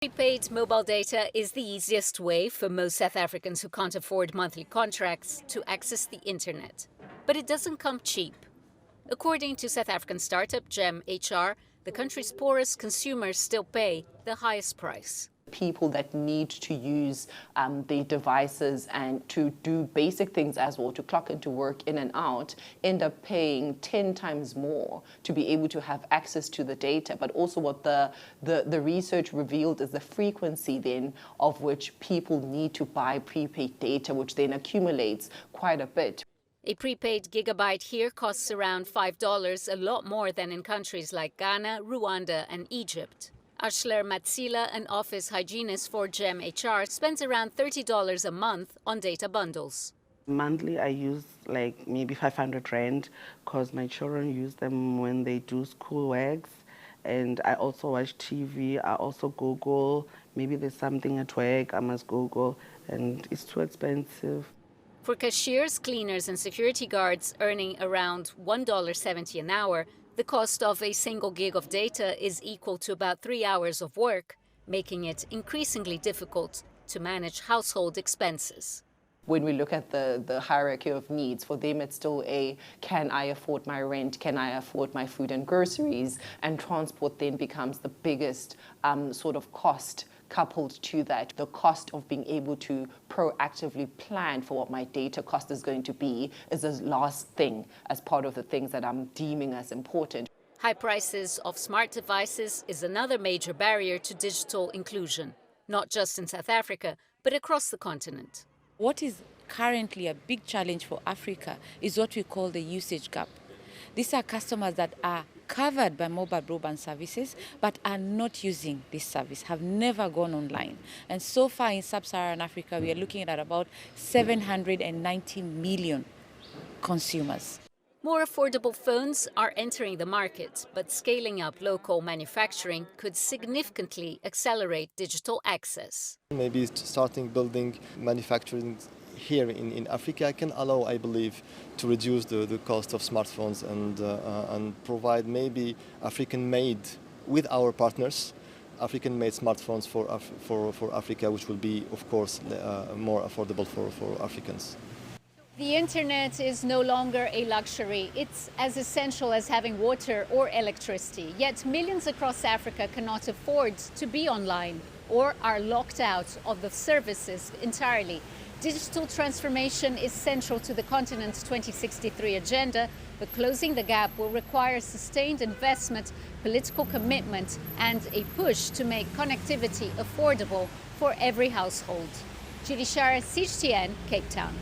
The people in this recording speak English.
Prepaid mobile data is the easiest way for most South Africans who can't afford monthly contracts to access the internet. But it doesn't come cheap. According to South African startup GEM HR, the country's poorest consumers still pay the highest price. People that need to use their devices and to do basic things as well, to clock into work in and out, end up paying 10 times more to be able to have access to the data. But also what the research revealed is the frequency then of which people need to buy prepaid data, which then accumulates quite a bit. A prepaid gigabyte here costs around $5, a lot more than in countries like Ghana, Rwanda and Egypt. Ashler Matsila, an office hygienist for GEM HR, spends around $30 a month on data bundles. Monthly, I use like maybe 500 Rand because my children use them when they do schoolworks. And I also watch TV, I also Google. Maybe there's something at work, I must Google, and it's too expensive. For cashiers, cleaners and security guards earning around $1.70 an hour, the cost of a single gig of data is equal to about 3 hours of work, making it increasingly difficult to manage household expenses. When we look at the hierarchy of needs, for them it's still can I afford my rent, can I afford my food and groceries, and transport then becomes the biggest sort of cost. Coupled to that, the cost of being able to proactively plan for what my data cost is going to be is the last thing as part of the things that I'm deeming as important. High prices of smart devices is another major barrier to digital inclusion, not just in South Africa, but across the continent. What is currently a big challenge for Africa is what we call the usage gap. These are customers that are covered by mobile broadband services but are not using this service, have never gone online. And so far in sub-Saharan Africa, we are looking at about 790 million consumers. More affordable phones are entering the market, but scaling up local manufacturing could significantly accelerate digital access. Maybe starting building manufacturing here in Africa can allow, I believe, to reduce the cost of smartphones and provide maybe African-made, with our partners, African-made smartphones for Africa, which will be, of course, more affordable for Africans. The internet is no longer a luxury. It's as essential as having water or electricity. Yet millions across Africa cannot afford to be online or are locked out of the services entirely. Digital transformation is central to the continent's 2063 agenda, but closing the gap will require sustained investment, political commitment, and a push to make connectivity affordable for every household. Julie Shara, CGTN, Cape Town.